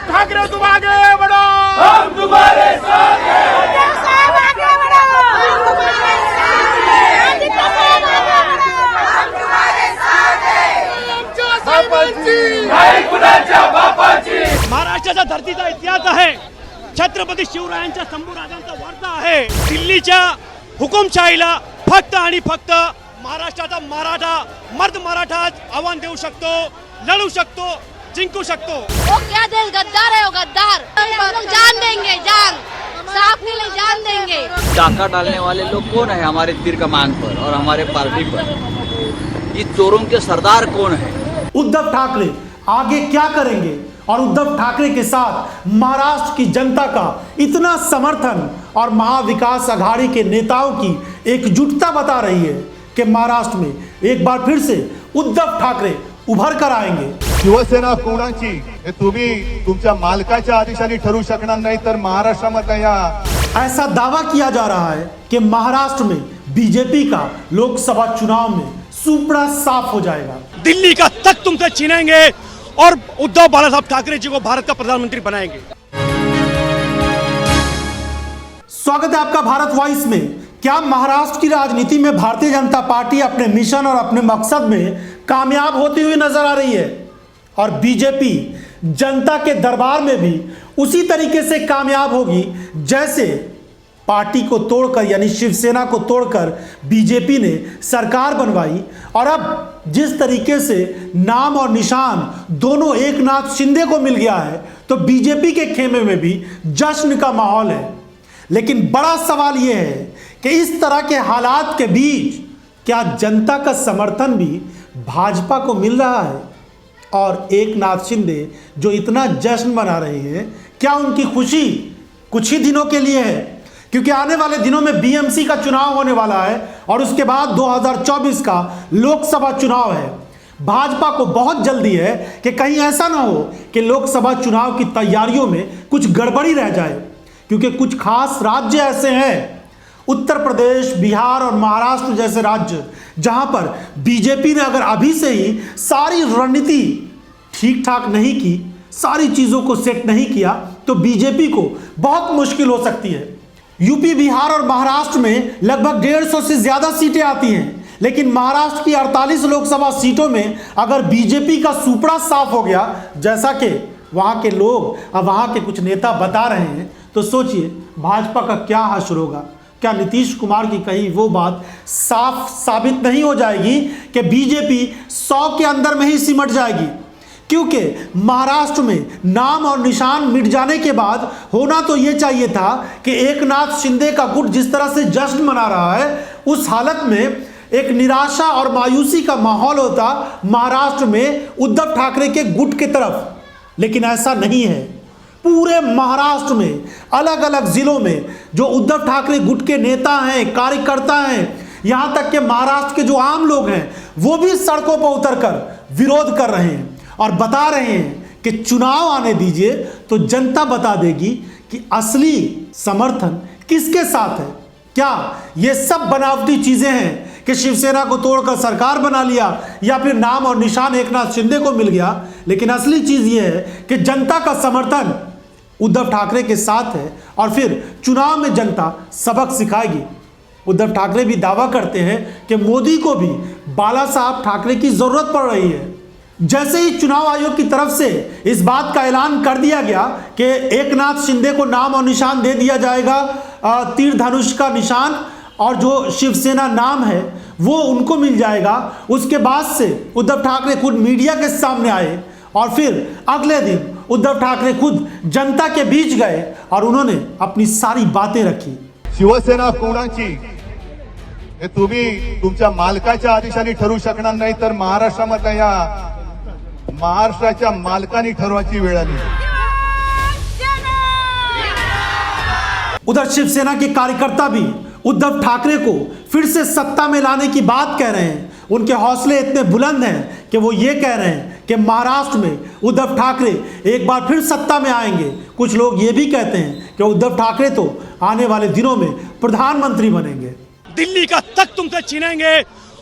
ठाकरे तुम आगे बढ़ो, हम तुम्हारे साथ हैं। महाराष्ट्राच्या धर्तीचा इतिहास आहे, छत्रपती शिवरायांच्या शंभूराजांचा वारसा आहे। दिल्लीच्या हुकुमशाहीला फक्त आणि फक्त महाराष्ट्राचा मर्द मराठाच आव्हान देऊ शकतो, लढू शकतो, जिंकू शकतो। वो क्या देश गद्दार है, वो गद्दार। हम लोग जान देंगे, जान साफ के लिए जान देंगे। डाका डालने वाले लोग कौन है हमारे तीर कमान पर और हमारे पार्टी पर? ये चोरों के सरदार कौन है? उद्धव ठाकरे आगे क्या करेंगे और उद्धव ठाकरे के साथ महाराष्ट्र की जनता का इतना समर्थन और महाविकास अघाड़ी के नेताओं की एकजुटता बता रही है कि महाराष्ट्र में एक बार फिर से उद्धव ठाकरे उभर कर आएंगे। शिवसेना कोणाची हे तुम्ही तुमच्या मालकाच्या आदेशाने ठरवू शकणार नाही, तर महाराष्ट्रामध्ये या ऐसा दावा किया जा रहा है कि महाराष्ट्र में बीजेपी का लोकसभा चुनाव में सुपड़ा साफ हो जाएगा। दिल्ली का तख्त तुमसे छीनेंगे और उद्धव बालासाहब ठाकरे जी को भारत का प्रधानमंत्री बनाएंगे। स्वागत है आपका भारत वॉइस में। क्या महाराष्ट्र की राजनीति में भारतीय जनता पार्टी अपने मिशन और अपने मकसद में कामयाब होती हुई नजर आ रही है और बीजेपी जनता के दरबार में भी उसी तरीके से कामयाब होगी जैसे पार्टी को तोड़कर यानी शिवसेना को तोड़कर बीजेपी ने सरकार बनवाई और अब जिस तरीके से नाम और निशान दोनों एकनाथ शिंदे को मिल गया है तो बीजेपी के खेमे में भी जश्न का माहौल है। लेकिन बड़ा सवाल यह है कि इस तरह के हालात के बीच क्या जनता का समर्थन भी भाजपा को मिल रहा है? और एकनाथ शिंदे जो इतना जश्न मना रहे हैं, क्या उनकी खुशी कुछ ही दिनों के लिए है? क्योंकि आने वाले दिनों में बीएमसी का चुनाव होने वाला है और उसके बाद 2024 का लोकसभा चुनाव है। भाजपा को बहुत जल्दी है कि कहीं ऐसा ना हो कि लोकसभा चुनाव की तैयारियों में कुछ गड़बड़ी रह जाए, क्योंकि कुछ खास राज्य ऐसे हैं, उत्तर प्रदेश, बिहार और महाराष्ट्र जैसे राज्य, जहां पर बीजेपी ने अगर अभी से ही सारी रणनीति ठीक ठाक नहीं की, सारी चीज़ों को सेट नहीं किया, तो बीजेपी को बहुत मुश्किल हो सकती है। यूपी, बिहार और महाराष्ट्र में लगभग 150 से ज़्यादा सीटें आती हैं, लेकिन महाराष्ट्र की 48 लोकसभा सीटों में अगर बीजेपी का सुपड़ा साफ हो गया, जैसा कि वहाँ के लोग और वहाँ के कुछ नेता बता रहे हैं, तो सोचिए भाजपा का क्या हश्र होगा। क्या नीतीश कुमार की कही वो बात साफ साबित नहीं हो जाएगी कि बीजेपी 100 के अंदर में ही सिमट जाएगी? क्योंकि महाराष्ट्र में नाम और निशान मिट जाने के बाद होना तो ये चाहिए था कि एकनाथ शिंदे का गुट जिस तरह से जश्न मना रहा है, उस हालत में एक निराशा और मायूसी का माहौल होता महाराष्ट्र में उद्धव ठाकरे के गुट की तरफ। लेकिन ऐसा नहीं है। पूरे महाराष्ट्र में अलग अलग जिलों में जो उद्धव ठाकरे गुट के नेता हैं, कार्यकर्ता हैं, यहाँ तक कि महाराष्ट्र के जो आम लोग हैं, वो भी सड़कों पर उतरकर विरोध कर रहे हैं और बता रहे हैं कि चुनाव आने दीजिए तो जनता बता देगी कि असली समर्थन किसके साथ है। क्या ये सब बनावटी चीजें हैं कि शिवसेना को तोड़कर सरकार बना लिया या फिर नाम और निशान एकनाथ शिंदे को मिल गया? लेकिन असली चीज ये है कि जनता का समर्थन उद्धव ठाकरे के साथ है और फिर चुनाव में जनता सबक सिखाएगी। उद्धव ठाकरे भी दावा करते हैं कि मोदी को भी बाला साहब ठाकरे की जरूरत पड़ रही है। जैसे ही चुनाव आयोग की तरफ से इस बात का ऐलान कर दिया गया कि एकनाथ शिंदे को नाम और निशान दे दिया जाएगा, तीर धनुष का निशान, और जो शिवसेना नाम है वो उनको मिल जाएगा, उसके बाद से उद्धव ठाकरे खुद मीडिया के सामने आए और फिर अगले दिन उद्धव ठाकरे खुद जनता के बीच गए और उन्होंने अपनी सारी बातें रखी। शिवसेना कोणाची हे तुम्ही तुमच्या मालकाच्या आदेशाने ठरवू शकणार नाही, तर महाराष्ट्रामध्ये या महाराष्ट्राच्या मालकाने ठरवायची वेळ आली। उधर शिवसेना के कार्यकर्ता भी उद्धव ठाकरे को फिर से सत्ता में लाने की बात कह रहे हैं। उनके हौसले इतने बुलंद हैं कि वो ये कह रहे हैं कि महाराष्ट्र में उद्धव ठाकरे एक बार फिर सत्ता में आएंगे। कुछ लोग ये भी कहते हैं कि उद्धव ठाकरे तो आने वाले दिनों में प्रधानमंत्री बनेंगे। दिल्ली का तख्त तुमसे छीनेंगे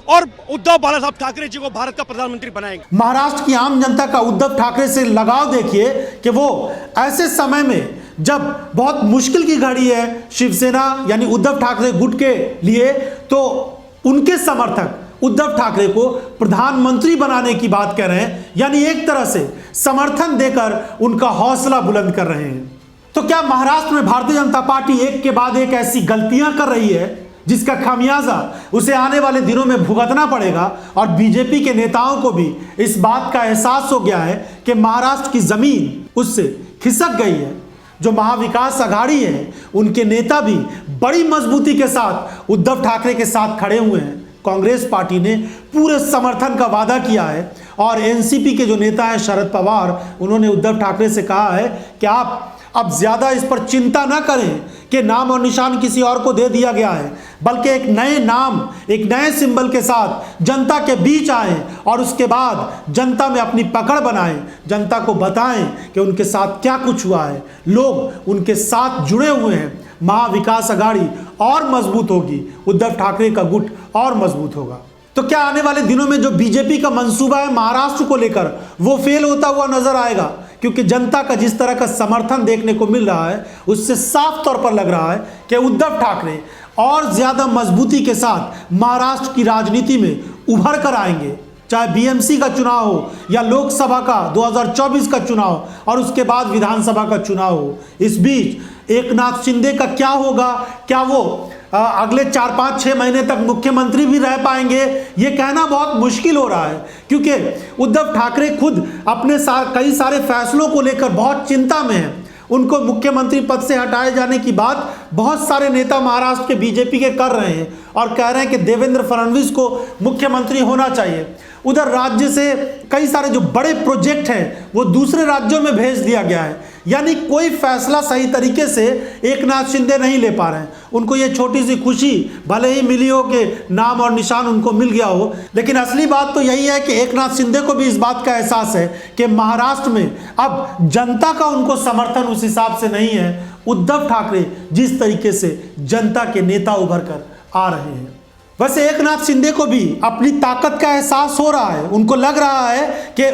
और उद्धव बाला साहब ठाकरे जी को भारत का प्रधानमंत्री बनाएंगे। महाराष्ट्र की आम जनता का उद्धव ठाकरे से लगाव देखिए कि वो ऐसे समय में जब बहुत मुश्किल की घड़ी है शिवसेना यानी उद्धव ठाकरे गुट के लिए, तो उनके समर्थक उद्धव ठाकरे को प्रधानमंत्री बनाने की बात कर रहे हैं, यानी एक तरह से समर्थन देकर उनका हौसला बुलंद कर रहे हैं। तो क्या महाराष्ट्र में भारतीय जनता पार्टी एक के बाद एक ऐसी गलतियां कर रही है जिसका खामियाजा उसे आने वाले दिनों में भुगतना पड़ेगा? और बीजेपी के नेताओं को भी इस बात का एहसास हो गया है कि महाराष्ट्र की जमीन उससे खिसक गई है। जो महाविकास आघाड़ी है उनके नेता भी बड़ी मजबूती के साथ उद्धव ठाकरे के साथ खड़े हुए हैं। कांग्रेस पार्टी ने पूरे समर्थन का वादा किया है और एनसीपी के जो नेता हैं शरद पवार, उन्होंने उद्धव ठाकरे से कहा है कि आप अब ज्यादा इस पर चिंता ना करें कि नाम और निशान किसी और को दे दिया गया है, बल्कि एक नए नाम, एक नए सिंबल के साथ जनता के बीच आएं और उसके बाद जनता में अपनी पकड़ बनाएं, जनता को बताएं कि उनके साथ क्या कुछ हुआ है। लोग उनके साथ जुड़े हुए हैं। महाविकास आघाड़ी और मजबूत होगी, उद्धव ठाकरे का गुट और मजबूत होगा। तो क्या आने वाले दिनों में जो बीजेपी का मंसूबा है महाराष्ट्र को लेकर वो फेल होता हुआ नजर आएगा? क्योंकि जनता का जिस तरह का समर्थन देखने को मिल रहा है उससे साफ तौर पर लग रहा है कि उद्धव ठाकरे और ज्यादा मजबूती के साथ महाराष्ट्र की राजनीति में उभर कर आएंगे। चाहे बीएमसी का चुनाव हो या लोकसभा का 2024 का चुनाव और उसके बाद विधानसभा का चुनाव हो, इस बीच एकनाथ शिंदे का क्या होगा? क्या वो अगले 4-5-6 महीने तक मुख्यमंत्री भी रह पाएंगे? ये कहना बहुत मुश्किल हो रहा है, क्योंकि उद्धव ठाकरे खुद अपने कई सारे फैसलों को लेकर बहुत चिंता में हैं। उनको मुख्यमंत्री पद से हटाए जाने की बात बहुत सारे नेता महाराष्ट्र के बीजेपी के कर रहे हैं और कह रहे हैं कि देवेंद्र फडणवीस को मुख्यमंत्री होना चाहिए। उधर राज्य से कई सारे जो बड़े प्रोजेक्ट हैं वो दूसरे राज्यों में भेज दिया गया है, यानी कोई फैसला सही तरीके से एकनाथ शिंदे नहीं ले पा रहे हैं। उनको ये छोटी सी खुशी भले ही मिली हो कि नाम और निशान उनको मिल गया हो, लेकिन असली बात तो यही है कि एकनाथ शिंदे को भी इस बात का एहसास है कि महाराष्ट्र में अब जनता का उनको समर्थन उस हिसाब से नहीं है। उद्धव ठाकरे जिस तरीके से जनता के नेता उभर कर आ रहे हैं, वैसे एकनाथ शिंदे को भी अपनी ताकत का एहसास हो रहा है। उनको लग रहा है कि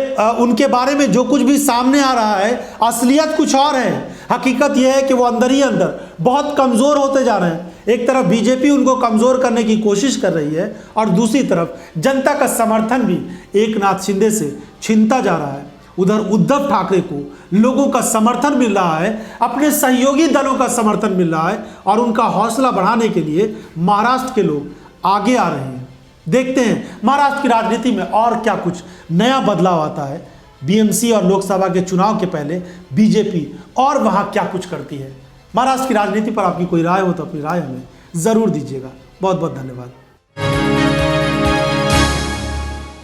उनके बारे में जो कुछ भी सामने आ रहा है असलियत कुछ और है। हकीकत यह है कि वो अंदर ही अंदर बहुत कमज़ोर होते जा रहे हैं। एक तरफ बीजेपी उनको कमज़ोर करने की कोशिश कर रही है और दूसरी तरफ जनता का समर्थन भी एकनाथ शिंदे से छीनता जा रहा है। उधर उद्धव ठाकरे को लोगों का समर्थन मिल रहा है, अपने सहयोगी दलों का समर्थन मिल रहा है और उनका हौसला बढ़ाने के लिए महाराष्ट्र के लोग आगे आ रहे हैं। देखते हैं महाराष्ट्र की राजनीति में और क्या कुछ नया बदलाव आता है। बीएमसी और लोकसभा के चुनाव के पहले बीजेपी और वहां क्या कुछ करती है। महाराष्ट्र की राजनीति पर आपकी कोई राय हो तो अपनी राय हमें जरूर दीजिएगा। बहुत बहुत धन्यवाद।